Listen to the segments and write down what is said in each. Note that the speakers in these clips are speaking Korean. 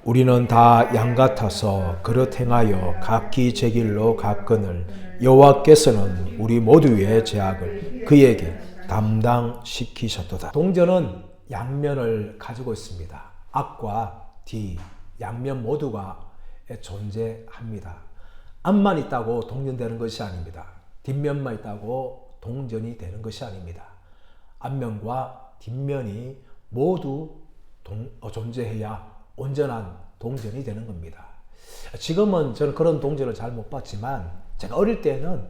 우리는 다 양 같아서 그릇 행하여 각기 제 길로 갔거늘 여호와께서는 우리 모두의 죄악을 그에게 담당시키셨도다. 동전은 양면을 가지고 있습니다. 앞과 뒤 양면 모두가 존재합니다. 앞만 있다고 동전되는 것이 아닙니다. 뒷면만 있다고 동전이 되는 것이 아닙니다. 앞면과 뒷면이 모두 존재해야 온전한 동전이 되는 겁니다. 지금은 저는 그런 동전을 잘 못 봤지만 제가 어릴 때는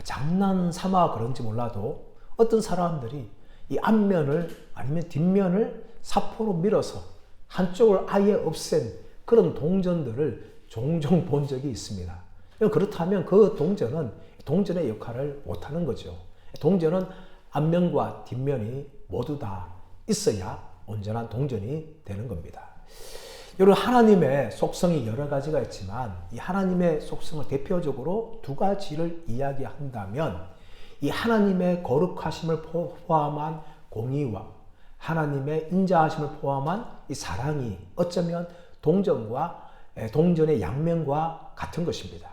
장난 삼아 그런지 몰라도 어떤 사람들이 이 앞면을 아니면 뒷면을 사포로 밀어서 한쪽을 아예 없앤 그런 동전들을 종종 본 적이 있습니다. 그렇다면 그 동전은 동전의 역할을 못하는 거죠. 동전은 앞면과 뒷면이 모두 다 있어야 온전한 동전이 되는 겁니다. 여러분, 하나님의 속성이 여러 가지가 있지만 이 하나님의 속성을 대표적으로 두 가지를 이야기한다면 이 하나님의 거룩하심을 포함한 공의와 하나님의 인자하심을 포함한 이 사랑이 어쩌면 동전의 양면과 같은 것입니다.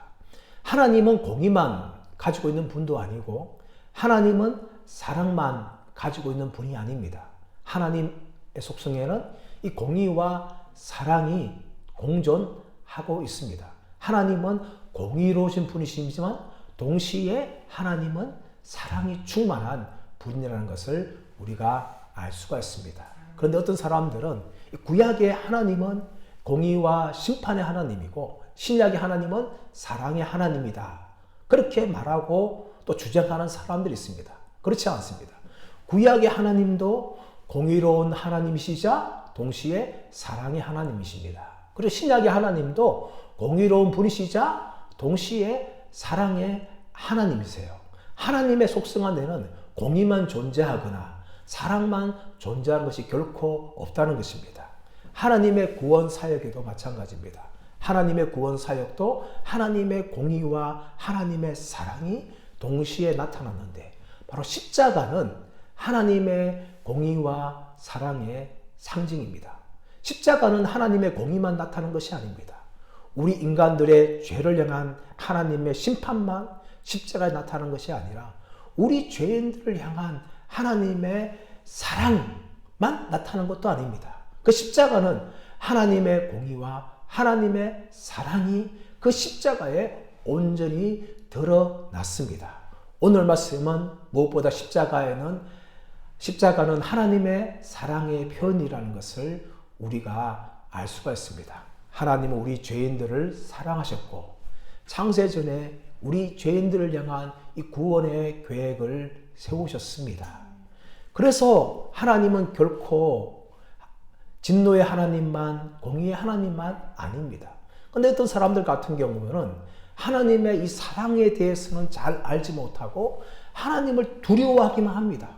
하나님은 공의만 가지고 있는 분도 아니고 하나님은 사랑만 가지고 있는 분이 아닙니다. 하나님의 속성에는 이 공의와 사랑이 공존하고 있습니다. 하나님은 공의로우신 분이시지만 동시에 하나님은 사랑이 충만한 분이라는 것을 우리가 알 수가 있습니다. 그런데 어떤 사람들은 구약의 하나님은 공의와 심판의 하나님이고 신약의 하나님은 사랑의 하나님이다. 그렇게 말하고 또 주장하는 사람들이 있습니다. 그렇지 않습니다. 구약의 하나님도 공의로운 하나님이시자 동시에 사랑의 하나님이십니다. 그리고 신약의 하나님도 공의로운 분이시자 동시에 사랑의 하나님이세요. 하나님의 속성 안에는 공의만 존재하거나 사랑만 존재하는 것이 결코 없다는 것입니다. 하나님의 구원 사역에도 마찬가지입니다. 하나님의 구원 사역도 하나님의 공의와 하나님의 사랑이 동시에 나타났는데 바로 십자가는 하나님의 공의와 사랑의 상징입니다. 십자가는 하나님의 공의만 나타나는 것이 아닙니다. 우리 인간들의 죄를 향한 하나님의 심판만 십자가에 나타나는 것이 아니라 우리 죄인들을 향한 하나님의 사랑만 나타나는 것도 아닙니다. 그 십자가는 하나님의 공의와 하나님의 사랑이 그 십자가에 온전히 드러났습니다. 오늘 말씀은 무엇보다 십자가는 하나님의 사랑의 표현이라는 것을 우리가 알 수가 있습니다. 하나님은 우리 죄인들을 사랑하셨고 창세전에 우리 죄인들을 향한 이 구원의 계획을 세우셨습니다. 그래서 하나님은 결코 진노의 하나님만, 공의의 하나님만 아닙니다. 그런데 어떤 사람들 같은 경우는 하나님의 이 사랑에 대해서는 잘 알지 못하고 하나님을 두려워하기만 합니다.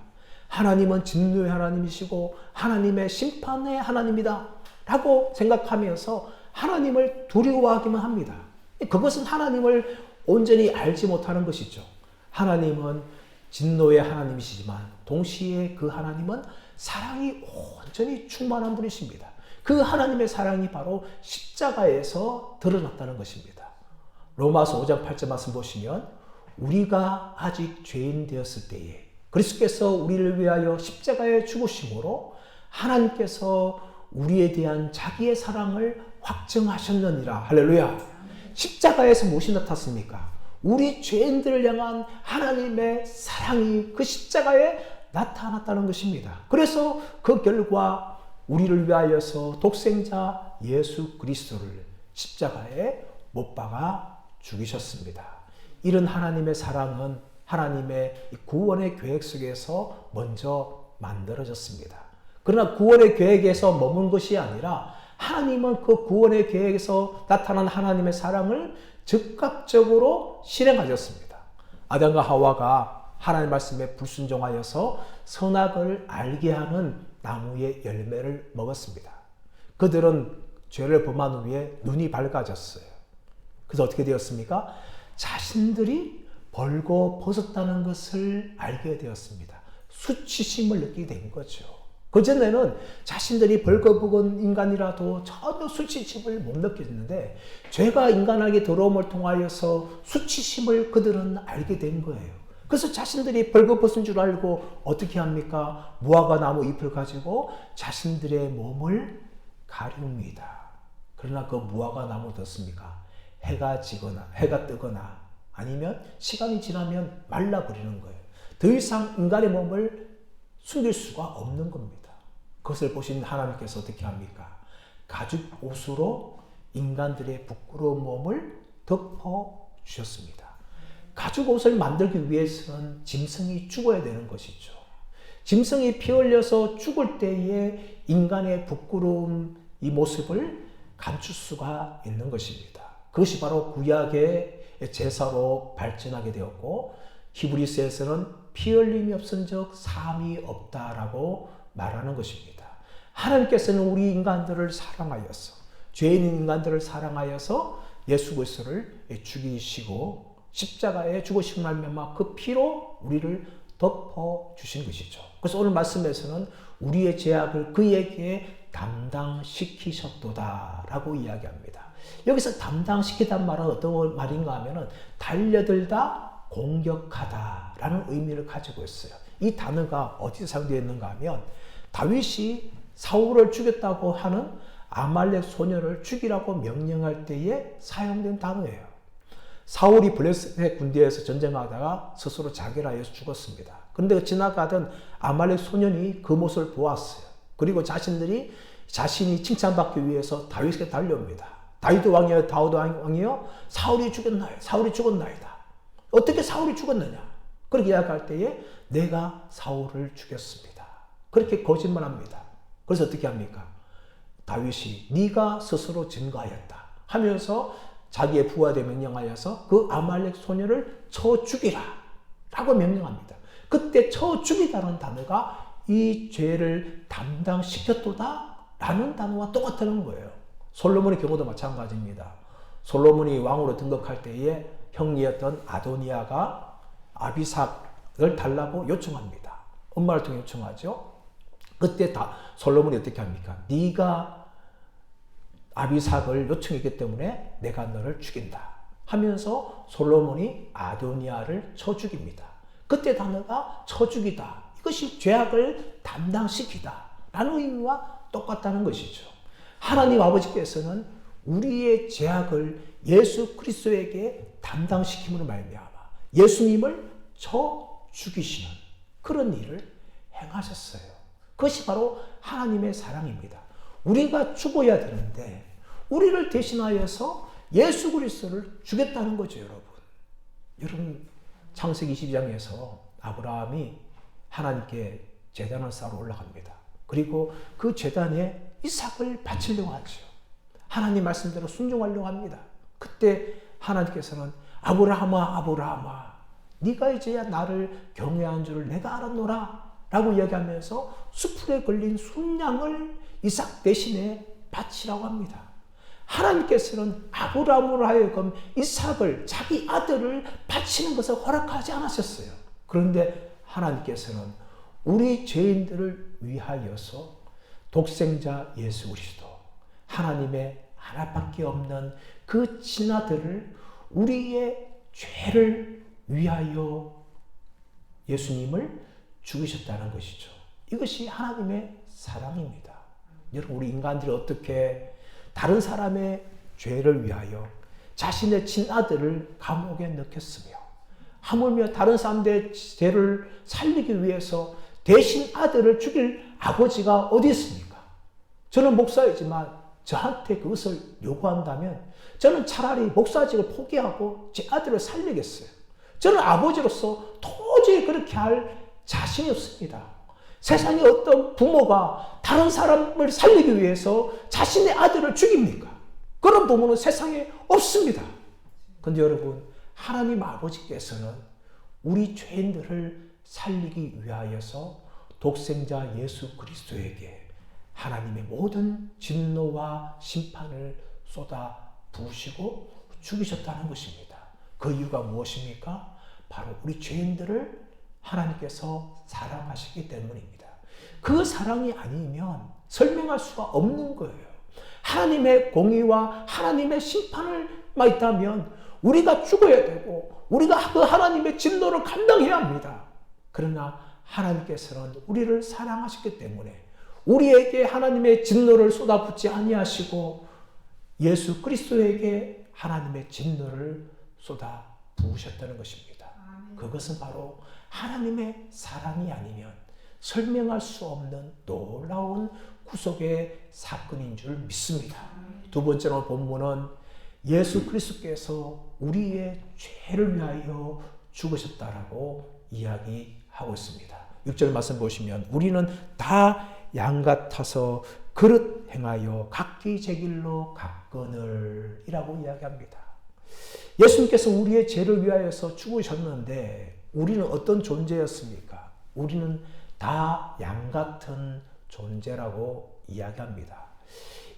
하나님은 진노의 하나님이시고 하나님의 심판의 하나님이다 라고 생각하면서 하나님을 두려워하기만 합니다. 그것은 하나님을 온전히 알지 못하는 것이죠. 하나님은 진노의 하나님이시지만 동시에 그 하나님은 사랑이 온전히 충만한 분이십니다. 그 하나님의 사랑이 바로 십자가에서 드러났다는 것입니다. 로마서 5장 8절 말씀 보시면 우리가 아직 죄인 되었을 때에 그리스도께서 우리를 위하여 십자가에 죽으심으로 하나님께서 우리에 대한 자기의 사랑을 확증하셨느니라. 할렐루야. 십자가에서 무엇이 나타났습니까? 우리 죄인들을 향한 하나님의 사랑이 그 십자가에 나타났다는 것입니다. 그래서 그 결과 우리를 위하여서 독생자 예수 그리스도를 십자가에 못 박아 죽이셨습니다. 이런 하나님의 사랑은 하나님의 구원의 계획 속에서 먼저 만들어졌습니다. 그러나 구원의 계획에서 머문 것이 아니라 하나님은 그 구원의 계획에서 나타난 하나님의 사랑을 즉각적으로 실행하셨습니다. 아담과 하와가 하나님 말씀에 불순종하여서 선악을 알게 하는 나무의 열매를 먹었습니다. 그들은 죄를 범한 후에 눈이 밝아졌어요. 그래서 어떻게 되었습니까? 자신들이 벌고 벗었다는 것을 알게 되었습니다. 수치심을 느끼게 된 거죠. 그전에는 자신들이 벌거벗은 인간이라도 전혀 수치심을 못 느꼈는데 죄가 인간에게 들어옴을 통하여서 수치심을 그들은 알게 된 거예요. 그래서 자신들이 벌거벗은 줄 알고 어떻게 합니까? 무화과 나무 잎을 가지고 자신들의 몸을 가립니다. 그러나 그 무화과 나무 어떻습니까? 해가 지거나 해가 뜨거나 아니면 시간이 지나면 말라버리는 거예요. 더 이상 인간의 몸을 숨길 수가 없는 겁니다. 그것을 보신 하나님께서 어떻게 합니까? 가죽 옷으로 인간들의 부끄러운 몸을 덮어 주셨습니다. 가죽 옷을 만들기 위해서는 짐승이 죽어야 되는 것이죠. 짐승이 피 흘려서 죽을 때에 인간의 부끄러운 이 모습을 감출 수가 있는 것입니다. 그것이 바로 구약의 제사로 발전하게 되었고 히브리서에서는 피 흘림이 없은즉 사함이 없다라고 말하는 것입니다. 하나님께서는 우리 인간들을 사랑하여서 죄인 인간들을 사랑하여서 예수 그리스도를 죽이시고 십자가에 죽으신 말미암아 그 피로 우리를 덮어 주신 것이죠. 그래서 오늘 말씀에서는 우리의 죄악을 그에게 담당시키셨도다라고 이야기합니다. 여기서 담당시키단 말은 어떤 말인가 하면은 달려들다, 공격하다라는 의미를 가지고 있어요. 이 단어가 어디서 사용되어 있는가 하면 다윗이 사울을 죽였다고 하는 아말렉 소년을 죽이라고 명령할 때에 사용된 단어예요. 사울이 블레셋의 군대에서 전쟁하다가 스스로 자결하여서 죽었습니다. 그런데 지나가던 아말렉 소년이 그 모습을 보았어요. 그리고 자신이 칭찬받기 위해서 다윗에게 달려옵니다. 다윗 왕이여, 다윗 왕이여, 사울이 죽었나이다. 어떻게 사울이 죽었느냐? 그렇게 이야기할 때에 내가 사울을 죽였습니다. 그렇게 거짓말합니다. 그래서 어떻게 합니까? 다윗이 네가 스스로 증거하였다 하면서 자기의 부하에 명령하여서 그 아말렉 소녀를 쳐 죽이라 라고 명령합니다. 그때 쳐 죽이다는 단어가 이 죄를 담당시켰도다 라는 단어와 똑같다는 거예요. 솔로몬의 경우도 마찬가지입니다. 솔로몬이 왕으로 등극할 때에 형리였던 아도니아가 아비삭을 달라고 요청합니다. 엄마를 통해 요청하죠. 그때 솔로몬이 어떻게 합니까? 네가 아비삭을 요청했기 때문에 내가 너를 죽인다 하면서 솔로몬이 아도니아를 쳐 죽입니다. 그때 단어가 쳐 죽이다. 이것이 죄악을 담당시키다 라는 의미와 똑같다는 것이죠. 하나님 아버지께서는 우리의 죄악을 예수 그리스도에게 담당시킴으로 말미암아 예수님을 쳐 죽이시는 그런 일을 행하셨어요. 그것이 바로 하나님의 사랑입니다. 우리가 죽어야 되는데 우리를 대신하여서 예수 그리스도를 죽였다는 거죠, 여러분. 여러분, 창세기 22장에서 아브라함이 하나님께 제단을 쌓으러 올라갑니다. 그리고 그 제단에 이삭을 바치려고 하죠. 하나님 말씀대로 순종하려고 합니다. 그때 하나님께서는 아브라함아, 아브라함아, 네가 이제야 나를 경외한 줄을 내가 알았노라 라고 이야기하면서 수풀에 걸린 순양을 이삭 대신에 바치라고 합니다. 하나님께서는 아브라함으로 하여금 이삭을, 자기 아들을 바치는 것을 허락하지 않으셨어요. 그런데 하나님께서는 우리 죄인들을 위하여서 독생자 예수 그리스도, 하나님의 하나밖에 없는 그 친아들을 우리의 죄를 위하여 예수님을 죽이셨다는 것이죠. 이것이 하나님의 사랑입니다. 여러분, 우리 인간들이 어떻게 다른 사람의 죄를 위하여 자신의 친아들을 감옥에 넣겠으며 하물며 다른 사람들의 죄를 살리기 위해서 대신 아들을 죽일 아버지가 어디 있습니까? 저는 목사이지만 저한테 그것을 요구한다면 저는 차라리 목사직을 포기하고 제 아들을 살리겠어요. 저는 아버지로서 도저히 그렇게 할 자신이 없습니다. 세상에 어떤 부모가 다른 사람을 살리기 위해서 자신의 아들을 죽입니까? 그런 부모는 세상에 없습니다. 그런데 여러분, 하나님 아버지께서는 우리 죄인들을 살리기 위하여서 독생자 예수 그리스도에게 하나님의 모든 진노와 심판을 쏟아 부으시고 죽이셨다는 것입니다. 그 이유가 무엇입니까? 바로 우리 죄인들을 하나님께서 사랑하시기 때문입니다. 그 사랑이 아니면 설명할 수가 없는 거예요. 하나님의 공의와 하나님의 심판을만 있다면 우리가 죽어야 되고 우리가 그 하나님의 진노를 감당해야 합니다. 그러나 하나님께서는 우리를 사랑하셨기 때문에 우리에게 하나님의 진노를 쏟아붓지 아니하시고 예수 그리스도에게 하나님의 진노를 쏟아부으셨다는 것입니다. 그것은 바로 하나님의 사랑이 아니면 설명할 수 없는 놀라운 구속의 사건인 줄 믿습니다. 두 번째로 본문은 예수 그리스도께서 우리의 죄를 위하여 죽으셨다라고 이야기하고 있습니다. 6절 말씀 보시면 우리는 다 양 같아서 그릇 행하여 각기 제 길로 갔거늘 이라고 이야기합니다. 예수님께서 우리의 죄를 위하여서 죽으셨는데 우리는 어떤 존재였습니까? 우리는 다 양 같은 존재라고 이야기합니다.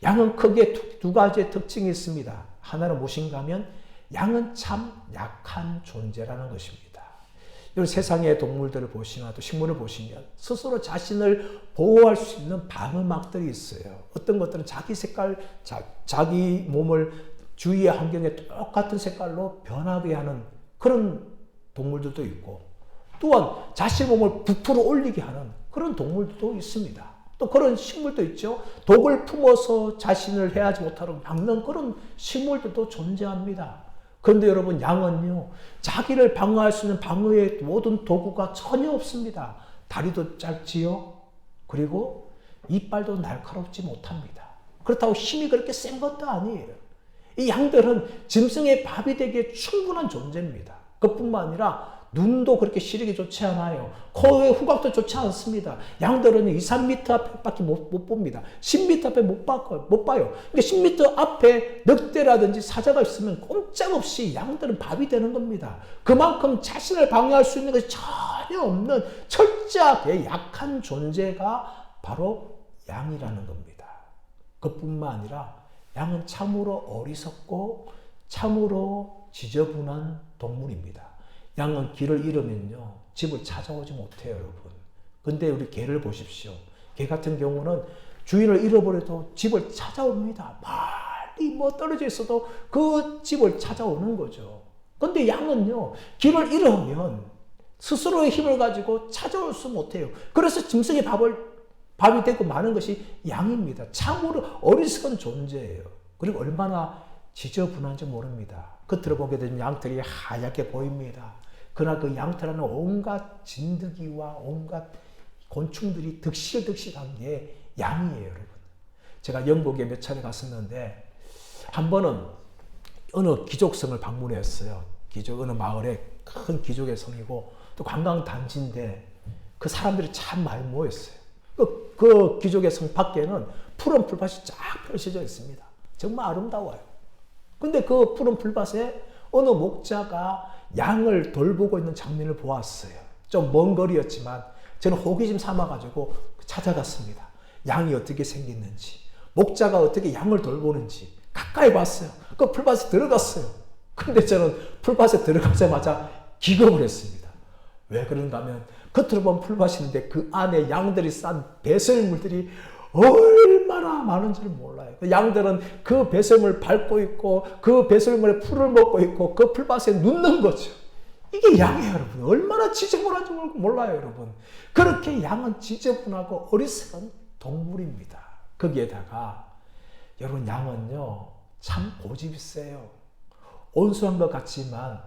양은 크게 두 가지의 특징이 있습니다. 하나는 무엇인가 하면 양은 참 약한 존재라는 것입니다. 여러분 세상의 동물들을 보시나 또 식물을 보시면 스스로 자신을 보호할 수 있는 방어막들이 있어요. 어떤 것들은 자기 색깔, 자기 몸을 주위의 환경에 똑같은 색깔로 변하게 하는 그런 동물들도 있고 또한 자신 몸을 부풀어 올리게 하는 그런 동물도 있습니다. 또 그런 식물도 있죠. 독을 품어서 자신을 해하지 못하도록 막는 그런 식물들도 존재합니다. 그런데 여러분 양은요. 자기를 방어할 수 있는 방어의 모든 도구가 전혀 없습니다. 다리도 짧지요. 그리고 이빨도 날카롭지 못합니다. 그렇다고 힘이 그렇게 센 것도 아니에요. 이 양들은 짐승의 밥이 되기에 충분한 존재입니다. 그뿐만 아니라 눈도 그렇게 시력이 좋지 않아요. 코의 후각도 좋지 않습니다. 양들은 2, 3m 앞밖에 못 봅니다. 10m 앞에 못 봐요. 그러니까 10m 앞에 늑대라든지 사자가 있으면 꼼짝없이 양들은 밥이 되는 겁니다. 그만큼 자신을 방어할 수 있는 것이 전혀 없는 철저하게 약한 존재가 바로 양이라는 겁니다. 그뿐만 아니라 양은 참으로 어리석고 참으로 지저분한 동물입니다. 양은 길을 잃으면요 집을 찾아오지 못해요, 여러분. 근데 우리 개를 보십시오. 개 같은 경우는 주인을 잃어버려도 집을 찾아옵니다. 멀리 떨어져 있어도 그 집을 찾아오는 거죠. 근데 양은요 길을 잃으면 스스로의 힘을 가지고 찾아올 수 못해요. 그래서 짐승의 밥이 되고 마는 것이 양입니다. 참으로 어리석은 존재예요. 그리고 얼마나 지저분한지 모릅니다. 겉으로 보게 되면 양털이 하얗게 보입니다. 그러나 그 양털 안에 온갖 진드기와 온갖 곤충들이 득실득실한 게 양이에요, 여러분. 제가 영국에 몇 차례 갔었는데 한 번은 어느 귀족성을 방문했어요. 어느 마을에 큰 귀족의 성이고 또 관광 단지인데 그 사람들이 참 많이 모였어요. 그 귀족의 성 밖에는 푸른 풀밭이 쫙 펼쳐져 있습니다. 정말 아름다워요. 근데 그 푸른 풀밭에 어느 목자가 양을 돌보고 있는 장면을 보았어요. 좀 먼 거리였지만 저는 호기심 삼아가지고 찾아갔습니다. 양이 어떻게 생겼는지, 목자가 어떻게 양을 돌보는지 가까이 봤어요. 그 풀밭에 들어갔어요. 근데 저는 풀밭에 들어가자마자 기겁을 했습니다. 왜 그런가 하면 겉으로 보면 풀밭인데 그 안에 양들이 싼 배설물들이 얼마나 많은지를 몰라요. 양들은 그 배설물을 밟고 있고 그 배설물에 풀을 먹고 있고 그 풀밭에 눕는 거죠. 이게 양이에요, 여러분. 얼마나 지저분한지 몰라요, 여러분. 그렇게 양은 지저분하고 어리석은 동물입니다. 거기에다가 여러분 양은요 참 고집이 세요. 온순한 것 같지만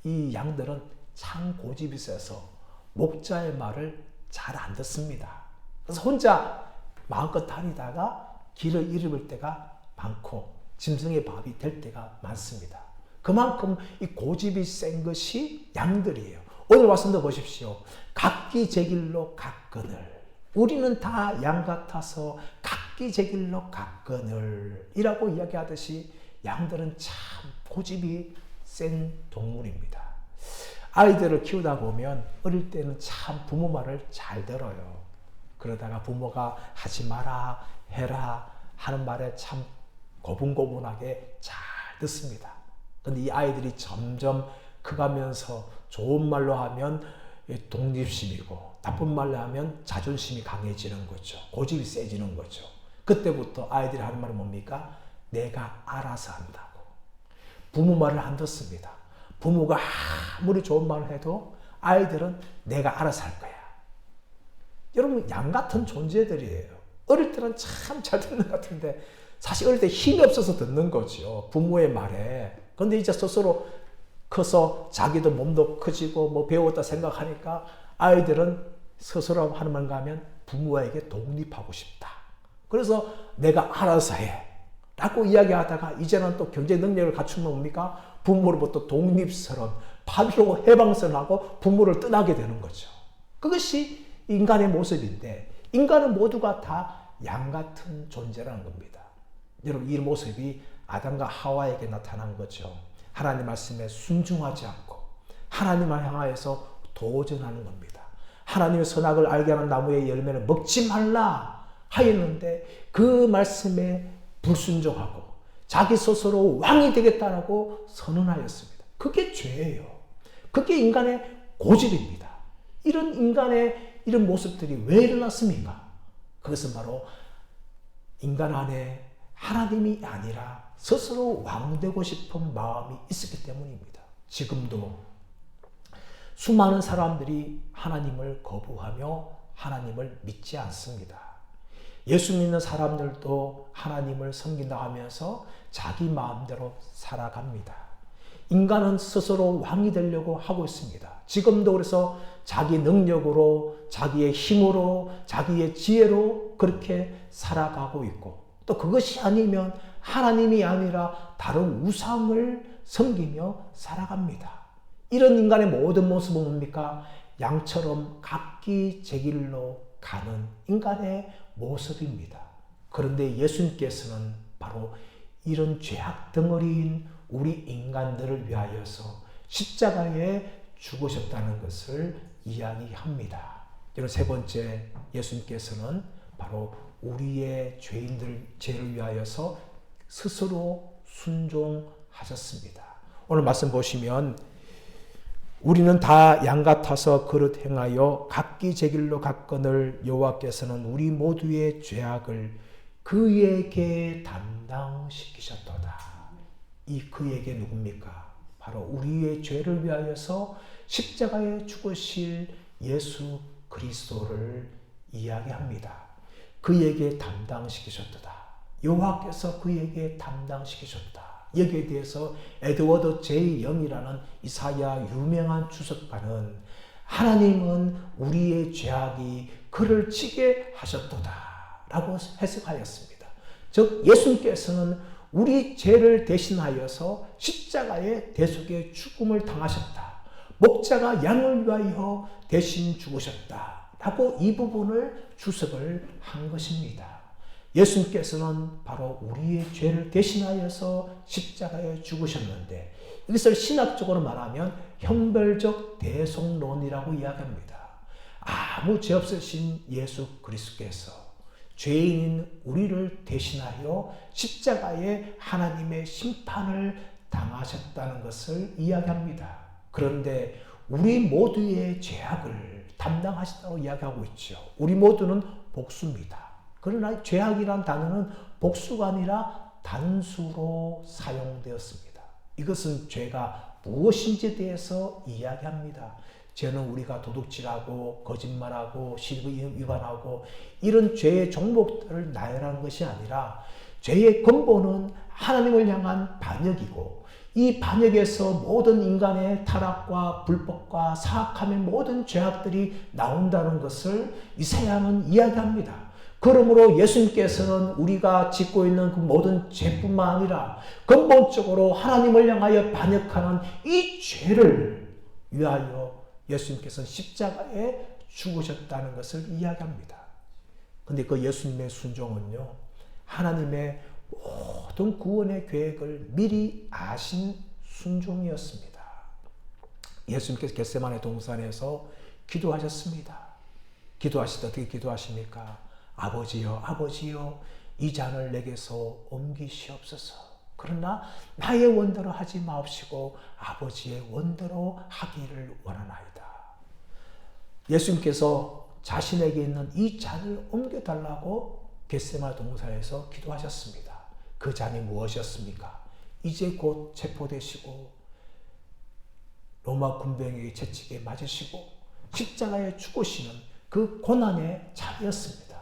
이 양들은 참 고집이 세서 목자의 말을 잘 안 듣습니다. 그래서 혼자 마음껏 다니다가 길을 잃을 때가 많고 짐승의 밥이 될 때가 많습니다. 그만큼 이 고집이 센 것이 양들이에요. 오늘 말씀도 보십시오. 각기 제 길로 갔거늘. 우리는 다 양 같아서 각기 제 길로 갔거늘 이라고 이야기하듯이 양들은 참 고집이 센 동물입니다. 아이들을 키우다 보면 어릴 때는 참 부모 말을 잘 들어요. 그러다가 부모가 하지 마라, 해라 하는 말에 참 고분고분하게 잘 듣습니다. 근데 이 아이들이 점점 커가면서 좋은 말로 하면 독립심이고, 나쁜 말로 하면 자존심이 강해지는 거죠. 고집이 세지는 거죠. 그때부터 아이들이 하는 말은 뭡니까? 내가 알아서 한다고. 부모 말을 안 듣습니다. 부모가 아무리 좋은 말을 해도 아이들은 내가 알아서 할 거야. 여러분, 양 같은 존재들이에요. 어릴 때는 참 잘 듣는 것 같은데 사실 어릴 때 힘이 없어서 듣는 거죠. 부모의 말에. 근데 이제 스스로 커서 자기도 몸도 커지고 뭐 배웠다 생각하니까 아이들은 스스로 하는 말인가 하면 부모에게 독립하고 싶다. 그래서 내가 알아서 해 라고 이야기하다가 이제는 또 경제 능력을 갖추면 뭡니까? 부모로부터 독립스러운 발로 해방선하고 부모를 떠나게 되는 거죠. 그것이 인간의 모습인데, 인간은 모두가 다 양 같은 존재라는 겁니다. 여러분, 이 모습이 아담과 하와에게 나타난 거죠. 하나님 말씀에 순종하지 않고 하나님을 향하여서 도전하는 겁니다. 하나님의 선악을 알게 하는 나무의 열매는 먹지 말라 하였는데 그 말씀에 불순종하고 자기 스스로 왕이 되겠다라고 선언하였습니다. 그게 죄예요. 그게 인간의 고집입니다. 이런 인간의 이런 모습들이 왜 일어났습니까? 그것은 바로 인간 안에 하나님이 아니라 스스로 왕되고 싶은 마음이 있었기 때문입니다. 지금도 수많은 사람들이 하나님을 거부하며 하나님을 믿지 않습니다. 예수 믿는 사람들도 하나님을 섬긴다 하면서 자기 마음대로 살아갑니다. 인간은 스스로 왕이 되려고 하고 있습니다. 지금도 그래서 자기 능력으로, 자기의 힘으로, 자기의 지혜로 그렇게 살아가고 있고, 또 그것이 아니면 하나님이 아니라 다른 우상을 섬기며 살아갑니다. 이런 인간의 모든 모습은 뭡니까? 양처럼 각기 제 길로 가는 인간의 모습입니다. 그런데 예수님께서는 바로 이런 죄악 덩어리인 우리 인간들을 위하여서 십자가에 죽으셨다는 것을 이야기합니다. 여러분, 세 번째, 예수님께서는 바로 우리의 죄를 위하여서 스스로 순종하셨습니다. 오늘 말씀 보시면 우리는 다 양 같아서 그릇 행하여 각기 제 길로 갔거늘 여호와께서는 우리 모두의 죄악을 그에게 담당시키셨도다. 이 그에게 누굽니까? 바로 우리의 죄를 위하여서 십자가에 죽으실 예수 그리스도를 이야기합니다. 그에게 담당시키셨도다. 여호와께서 그에게 담당시키셨다. 여기에 대해서 에드워드 J. 영이라는 이사야 유명한 주석가는 하나님은 우리의 죄악이 그를 지게 하셨도다 라고 해석하였습니다. 즉 예수님께서는 우리 죄를 대신하여서 십자가의 대속의 죽음을 당하셨다. 목자가 양을 위하여 대신 죽으셨다 라고 이 부분을 주석을 한 것입니다. 예수님께서는 바로 우리의 죄를 대신하여서 십자가에 죽으셨는데, 이것을 신학적으로 말하면 형벌적 대속론이라고 이야기합니다. 아무 죄 없으신 예수 그리스도께서 죄인인 우리를 대신하여 십자가에 하나님의 심판을 당하셨다는 것을 이야기합니다. 그런데 우리 모두의 죄악을 담당하셨다고 이야기하고 있죠. 우리 모두는 복수입니다. 그러나 죄악이란 단어는 복수가 아니라 단수로 사용되었습니다. 이것은 죄가 무엇인지에 대해서 이야기합니다. 죄는 우리가 도둑질하고 거짓말하고 실을 위반하고 이런 죄의 종목들을 나열하는 것이 아니라 죄의 근본은 하나님을 향한 반역이고, 이 반역에서 모든 인간의 타락과 불법과 사악함의 모든 죄악들이 나온다는 것을 이사야는 이야기합니다. 그러므로 예수님께서는 우리가 짓고 있는 그 모든 죄뿐만 아니라 근본적으로 하나님을 향하여 반역하는 이 죄를 위하여 예수님께서는 십자가에 죽으셨다는 것을 이야기합니다. 근데 그 예수님의 순종은요, 하나님의 모든 구원의 계획을 미리 아신 순종이었습니다. 예수님께서 겟세마네 동산에서 기도하셨습니다. 기도하실 때 어떻게 기도하십니까? 아버지여, 아버지여, 이 잔을 내게서 옮기시옵소서. 그러나 나의 원대로 하지 마옵시고 아버지의 원대로 하기를 원하나이다. 예수님께서 자신에게 있는 이 잔을 옮겨달라고 겟세마네 동산에서 기도하셨습니다. 그 잔이 무엇이었습니까? 이제 곧 체포되시고 로마 군병에게 채찍에 맞으시고 십자가에 죽으시는 그 고난의 잔이었습니다.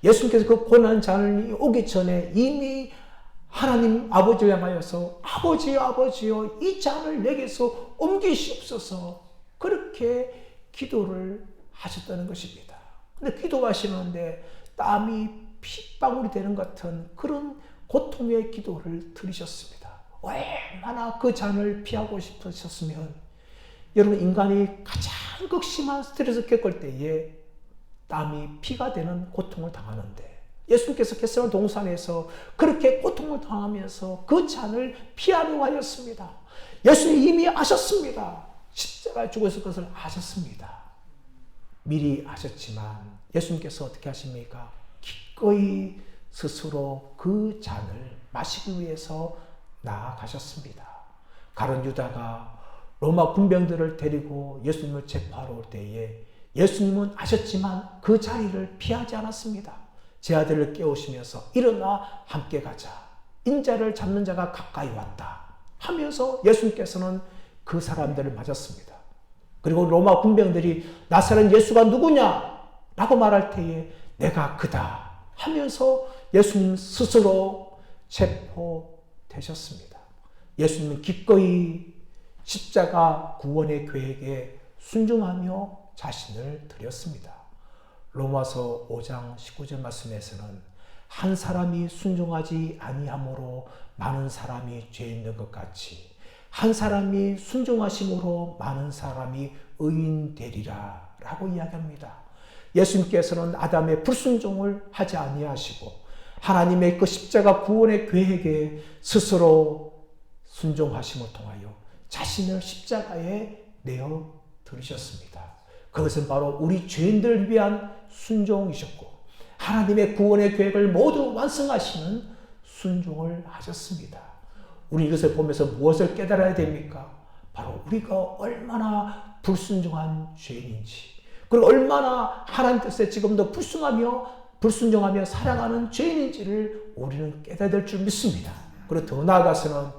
예수님께서 그 고난 잔을 오기 전에 이미 하나님 아버지를 향하여서 아버지여 이 잔을 내게서 옮기시옵소서 그렇게 기도를 하셨다는 것입니다. 근데 기도하시는데 땀이 핏방울이 되는 것 같은 그런 고통의 기도를 드리셨습니다. 얼마나 그 잔을 피하고 싶으셨으면 여러분 인간이 가장 극심한 스트레스를 겪을 때에 땀이 피가 되는 고통을 당하는데 예수님께서 겟세마네 동산에서 그렇게 고통을 당하면서 그 잔을 피하려고 하였습니다. 예수님 이미 아셨습니다. 십자가에 죽었을 것을 아셨습니다. 미리 아셨지만 예수님께서 어떻게 하십니까? 기꺼이 스스로 그 잔을 마시기 위해서 나아가셨습니다. 가룟 유다가 로마 군병들을 데리고 예수님을 체포하러 올 때에 예수님은 아셨지만 그 자리를 피하지 않았습니다. 제 아들을 깨우시면서 일어나 함께 가자. 인자를 잡는 자가 가까이 왔다. 하면서 예수님께서는 그 사람들을 맞았습니다. 그리고 로마 군병들이 나사렛 예수가 누구냐? 라고 말할 때에 내가 그다. 하면서 예수님 스스로 체포되셨습니다. 예수님은 기꺼이 십자가 구원의 계획에 순종하며 자신을 드렸습니다. 로마서 5장 19절 말씀에서는 한 사람이 순종하지 아니함으로 많은 사람이 죄 있는 것 같이 한 사람이 순종하심으로 많은 사람이 의인 되리라 라고 이야기합니다. 예수님께서는 아담의 불순종을 하지 아니하시고 하나님의 그 십자가 구원의 계획에 스스로 순종하심을 통하여 자신을 십자가에 내어 드리셨습니다. 그것은 바로 우리 죄인들을 위한 순종이셨고 하나님의 구원의 계획을 모두 완성하시는 순종을 하셨습니다. 우리 이것을 보면서 무엇을 깨달아야 됩니까? 바로 우리가 얼마나 불순종한 죄인인지 그리고 얼마나 하나님 뜻에 지금도 불순종하며 살아가는 죄인인지를 우리는 깨달아야 될 줄 믿습니다. 그리고 더 나아가서는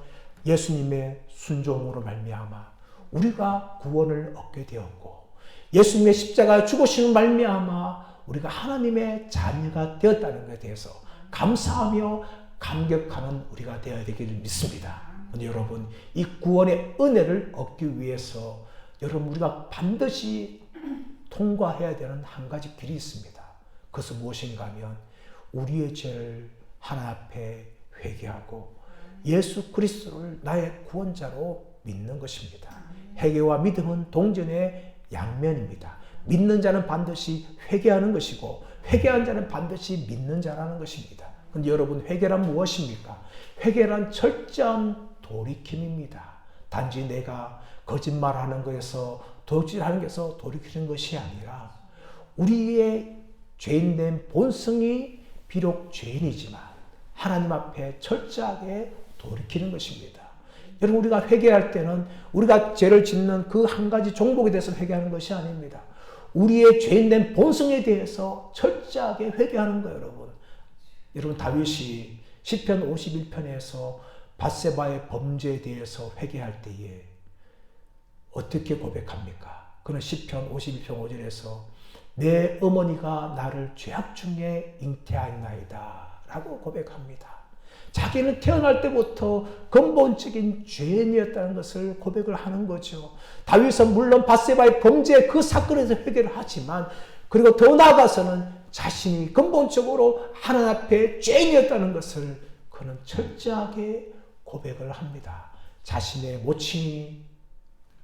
예수님의 순종으로 말미암아 우리가 구원을 얻게 되었고 예수님의 십자가 죽으심으로 말미암아 우리가 하나님의 자녀가 되었다는 것에 대해서 감사하며 감격하는 우리가 되어야 되기를 믿습니다. 여러분 이 구원의 은혜를 얻기 위해서 여러분 우리가 반드시 통과해야 되는 한 가지 길이 있습니다. 그것은 무엇인가 하면 우리의 죄를 하나님 앞에 회개하고 예수 그리스도를 나의 구원자로 믿는 것입니다. 회개와 믿음은 동전의 양면입니다. 믿는 자는 반드시 회개하는 것이고 회개한 자는 반드시 믿는 자라는 것입니다. 그런데 여러분 회개란 무엇입니까? 회개란 철저한 돌이킴입니다. 단지 내가 거짓말하는 것에서 도둑질하는 것에서 돌이키는 것이 아니라 우리의 죄인된 본성이 비록 죄인이지만 하나님 앞에 철저하게 돌이키는 것입니다. 여러분 우리가 회개할 때는 우리가 죄를 짓는 그 한 가지 종목에 대해서 회개하는 것이 아닙니다. 우리의 죄인된 본성에 대해서 철저하게 회개하는 거예요. 여러분 다윗이 시편 51편에서 밧세바의 범죄에 대해서 회개할 때에 어떻게 고백합니까? 그는 시편 51편 5절에서 내 어머니가 나를 죄악 중에 잉태하였나이다 라고 고백합니다. 자기는 태어날 때부터 근본적인 죄인이었다는 것을 고백을 하는 거죠. 다윗은 물론 밧세바의 범죄 그 사건에서 회개를 하지만 그리고 더 나아가서는 자신이 근본적으로 하나님 앞에 죄인이었다는 것을 그는 철저하게 고백을 합니다. 자신의 모친이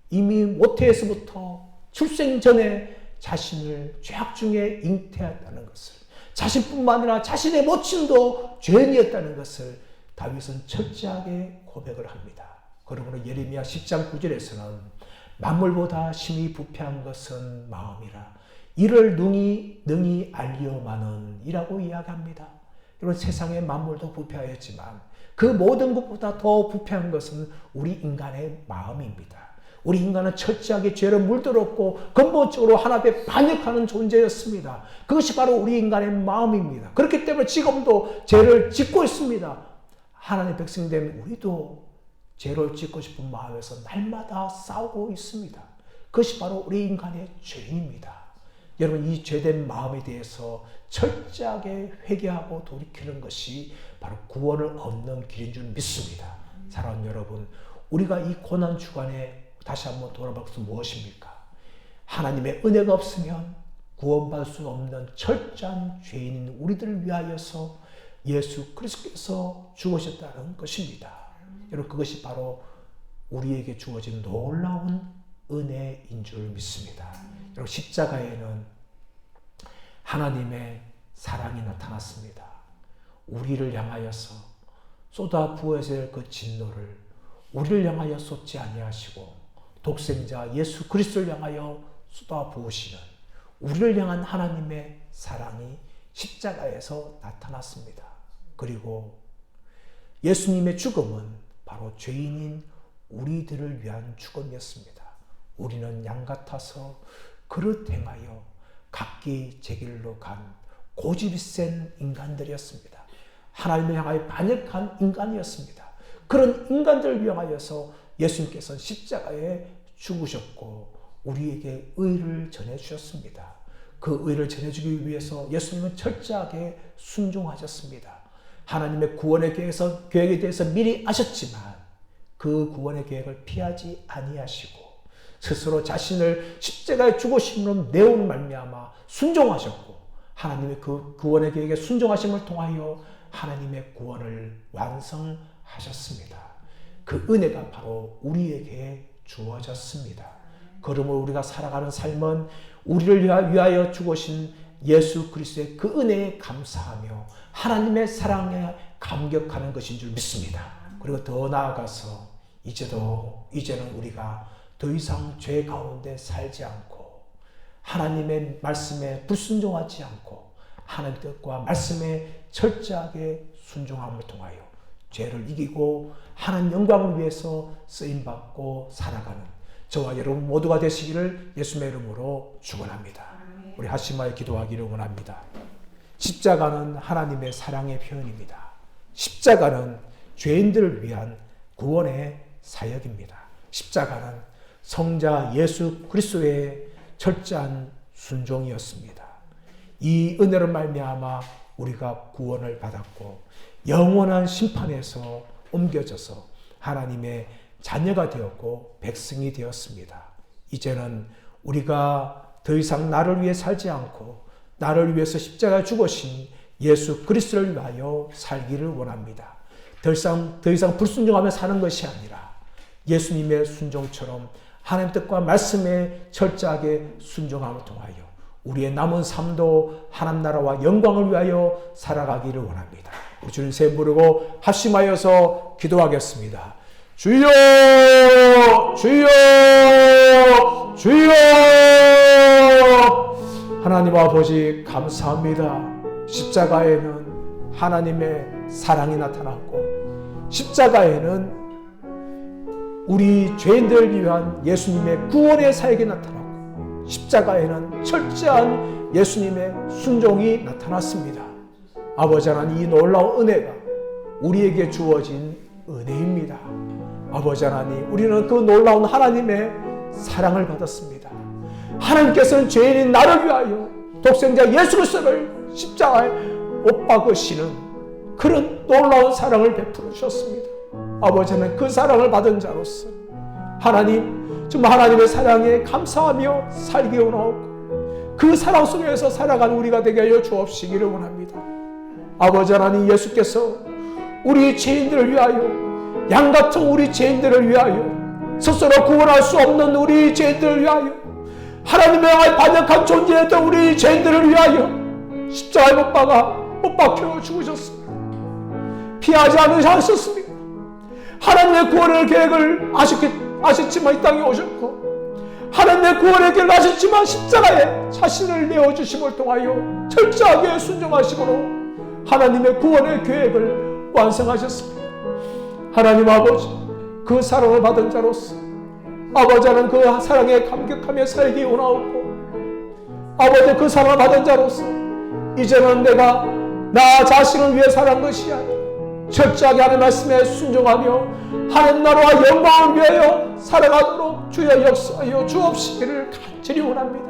이미 모태에서부터 출생 전에 자신을 죄악 중에 잉태했다는 것을 자신뿐만 아니라 자신의 모친도 죄인이었다는 것을 다윗은 철저하게 고백을 합니다. 그러므로 예레미야 10장 9절에서는 만물보다 심히 부패한 것은 마음이라 이를 능히 알리오마는 이라고 이야기합니다. 여러분 세상의 만물도 부패하였지만 그 모든 것보다 더 부패한 것은 우리 인간의 마음입니다. 우리 인간은 철저하게 죄를 물들었고 근본적으로 하나님에 반역하는 존재였습니다. 그것이 바로 우리 인간의 마음입니다. 그렇기 때문에 지금도 죄를 짓고 있습니다. 하나님의 백성된 우리도 죄를 짓고 싶은 마음에서 날마다 싸우고 있습니다. 그것이 바로 우리 인간의 죄입니다. 여러분, 이 죄된 마음에 대해서 철저하게 회개하고 돌이키는 것이 바로 구원을 얻는 길인 줄 믿습니다. 사랑하는 여러분, 우리가 이 고난 주간에 다시 한번 돌아볼 것은 무엇입니까? 하나님의 은혜가 없으면 구원받을 수 없는 철저한 죄인인 우리들을 위하여서 예수 그리스도께서 죽으셨다는 것입니다. 여러분, 그것이 바로 우리에게 주어진 놀라운 은혜인 줄 믿습니다. 여러분, 십자가에는 하나님의 사랑이 나타났습니다. 우리를 향하여서 쏟아 부어야 될 그 진노를 우리를 향하여 쏟지 아니하시고 독생자 예수 그리스도를 향하여 쏟아 부으시는 우리를 향한 하나님의 사랑이 십자가에서 나타났습니다. 그리고 예수님의 죽음은 바로 죄인인 우리들을 위한 죽음이었습니다. 우리는 양 같아서 그릇 행하여 각기 제 길로 간 고집이 센 인간들이었습니다. 하나님을 향하여 반역한 인간이었습니다. 그런 인간들을 위하여서 예수님께서는 십자가에 죽으셨고 우리에게 의를 전해주셨습니다. 그 의를 전해주기 위해서 예수님은 철저하게 순종하셨습니다. 하나님의 구원의 계획에 대해서 미리 아셨지만 그 구원의 계획을 피하지 아니하시고 스스로 자신을 십자가에 죽으심으로 내온 말미암아 순종하셨고 하나님의 그 구원의 계획에 순종하심을 통하여 하나님의 구원을 완성하셨습니다. 그 은혜가 바로 우리에게 주어졌습니다. 그러므로 우리가 살아가는 삶은 우리를 위하여 죽으신 예수 그리스도의 그 은혜에 감사하며 하나님의 사랑에 감격하는 것인 줄 믿습니다. 그리고 더 나아가서 이제는 우리가 더 이상 죄 가운데 살지 않고 하나님의 말씀에 불순종하지 않고 하나님 뜻과 말씀에 철저하게 순종함을 통하여 죄를 이기고 하나님 영광을 위해서 쓰임받고 살아가는 저와 여러분 모두가 되시기를 예수님의 이름으로 축원합니다. 우리 합심하여 기도하기를 원합니다. 십자가는 하나님의 사랑의 표현입니다. 십자가는 죄인들을 위한 구원의 사역입니다. 십자가는 성자 예수 그리스도의 철저한 순종이었습니다. 이 은혜로 말미암아 우리가 구원을 받았고 영원한 심판에서 옮겨져서 하나님의 자녀가 되었고 백성이 되었습니다. 이제는 우리가 더 이상 나를 위해 살지 않고 나를 위해서 십자가에 죽으신 예수 그리스도를 위하여 살기를 원합니다. 더 이상 불순종하며 사는 것이 아니라 예수님의 순종처럼 하나님 뜻과 말씀에 철저하게 순종함을 통하여 우리의 남은 삶도 하나님 나라와 영광을 위하여 살아가기를 원합니다. 우리 주님 세 부르고 합심하여서 기도하겠습니다. 주여 주여 주여. 하나님 아버지 감사합니다. 십자가에는 하나님의 사랑이 나타났고 십자가에는 우리 죄인들을 위한 예수님의 구원의 사역이 나타났고 십자가에는 철저한 예수님의 순종이 나타났습니다. 아버지 하나님, 이 놀라운 은혜가 우리에게 주어진 은혜입니다. 아버지 하나님, 우리는 그 놀라운 하나님의 사랑을 받았습니다. 하나님께서는 죄인인 나를 위하여 독생자 예수 그리스도를 십자가에 못 박으시는 그런 놀라운 사랑을 베풀어 주셨습니다. 아버지는 그 사랑을 받은 자로서 하나님, 정말 하나님의 사랑에 감사하며 살기 원하고 그 사랑 속에서 살아가는 우리가 되게 하여 주옵시기를 원합니다. 아버지 하나님, 예수께서 우리 죄인들을 위하여, 양같은 우리 죄인들을 위하여, 스스로 구원할 수 없는 우리 죄인들을 위하여, 하나님의 반역한 존재였던 우리 죄인들을 위하여 십자가에 못 박혀 죽으셨습니다. 피하지 않으셨습니다. 하나님의 구원의 계획을 아셨지만 이 땅에 오셨고 하나님의 구원의 계획을 아셨지만 십자가에 자신을 내어주심을 통하여 철저하게 순종하심으로 하나님의 구원의 계획을 완성하셨습니다. 하나님 아버지, 그 사랑을 받은 자로서 아버지는 그 사랑에 감격하며 살기 원하옵고, 아버지 그 사랑을 받은 자로서 이제는 내가 나 자신을 위해 살아간 것이 아니라 철저하게 하나님 말씀에 순종하며 하나님 나라와 영광을 위하여 살아가도록 주여 역사하여 주옵시기를 간절히 원합니다.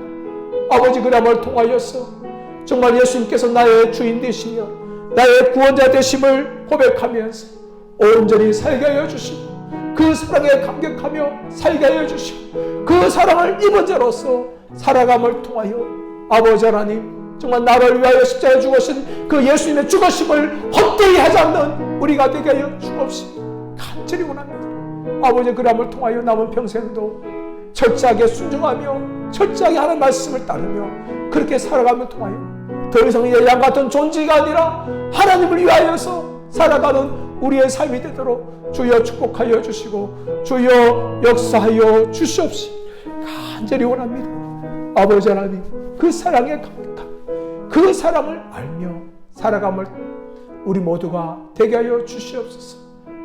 아버지 그람을 통하여서 정말 예수님께서 나의 주인 되시며 나의 구원자 되심을 고백하면서 온전히 살게 하여 주시고, 그 사랑에 감격하며 살게 하여 주시고, 그 사랑을 입은 자로서 살아감을 통하여 아버지 하나님 정말 나를 위하여 십자가에 죽으신 그 예수님의 죽으심을 헛되이 하지 않는 우리가 되게 하여 주옵시기 간절히 원합니다. 아버지 그람을 통하여 남은 평생도 철저하게 순종하며 철저하게 하는 말씀을 따르며 그렇게 살아가면 통하여 더 이상 이 양같은 존재가 아니라 하나님을 위하여서 살아가는 우리의 삶이 되도록 주여 축복하여 주시고 주여 역사하여 주시옵시기 간절히 원합니다. 아버지 하나님 그 사랑에 감격하며 그 사랑을 알며 살아감을 우리 모두가 되게 하여 주시옵소서.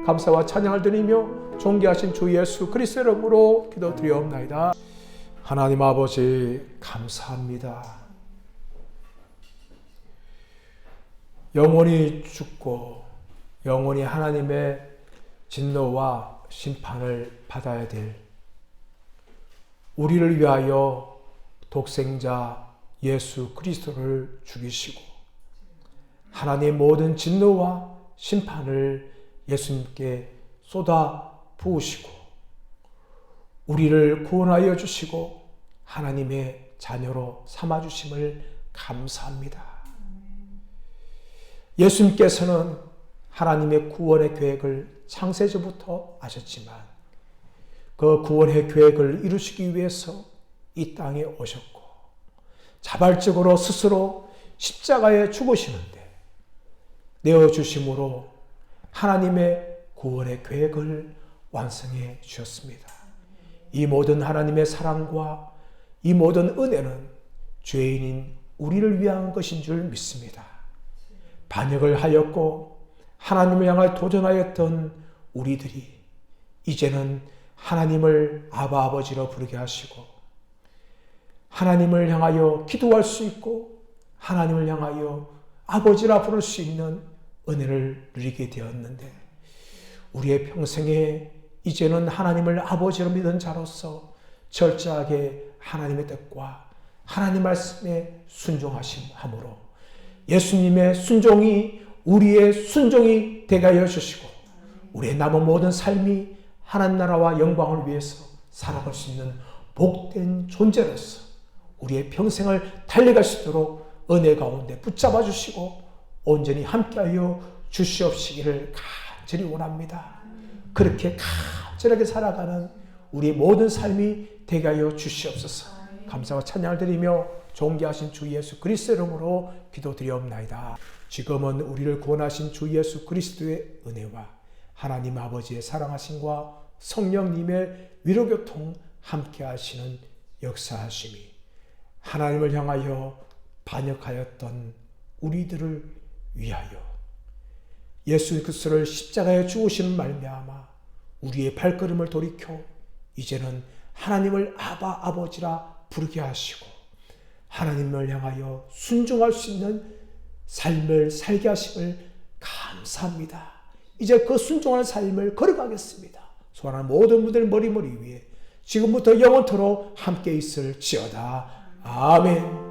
감사와 찬양을 드리며 존귀하신 주 예수 그리스도의 이름으로 기도드리옵나이다. 하나님 아버지 감사합니다. 영원히 죽고 영원히 하나님의 진노와 심판을 받아야 될 우리를 위하여 독생자 예수 그리스도를 죽이시고 하나님의 모든 진노와 심판을 예수님께 쏟아 부으시고 우리를 구원하여 주시고 하나님의 자녀로 삼아주심을 감사합니다. 예수님께서는 하나님의 구원의 계획을 창세전부터 아셨지만 그 구원의 계획을 이루시기 위해서 이 땅에 오셨고 자발적으로 스스로 십자가에 죽으시는데 내어주심으로 하나님의 구원의 계획을 완성해 주셨습니다. 이 모든 하나님의 사랑과 이 모든 은혜는 죄인인 우리를 위한 것인 줄 믿습니다. 반역을 하였고 하나님을 향해 도전하였던 우리들이 이제는 하나님을 아바 아버지로 부르게 하시고 하나님을 향하여 기도할 수 있고 하나님을 향하여 아버지라 부를 수 있는 은혜를 누리게 되었는데 우리의 평생에 이제는 하나님을 아버지로 믿은 자로서 철저하게 하나님의 뜻과 하나님 말씀에 순종하심으로 예수님의 순종이 우리의 순종이 되게 하여 주시고 우리의 남은 모든 삶이 하나님 나라와 영광을 위해서 살아갈 수 있는 복된 존재로서 우리의 평생을 달려갈 수 있도록 은혜 가운데 붙잡아 주시고 온전히 함께하여 주시옵시기를 간절히 원합니다. 그렇게 간절하게 살아가는 우리의 모든 삶이 되게 하여 주시옵소서. 감사와 찬양을 드리며 존귀하신 주 예수 그리스도의 이름으로 기도드리옵나이다. 지금은 우리를 구원하신 주 예수 그리스도의 은혜와 하나님 아버지의 사랑하심과 성령님의 위로교통 함께 하시는 역사하심이 하나님을 향하여 반역하였던 우리들을 위하여 예수 그리스도를 십자가에 죽으시는 말미암아 우리의 발걸음을 돌이켜 이제는 하나님을 아바 아버지라 부르게 하시고 하나님을 향하여 순종할 수 있는 삶을 살게 하심을 감사합니다. 이제 그 순종하는 삶을 걸어가겠습니다. 소원하는 모든 분들 머리 위에 지금부터 영원토록 함께 있을지어다. 아멘.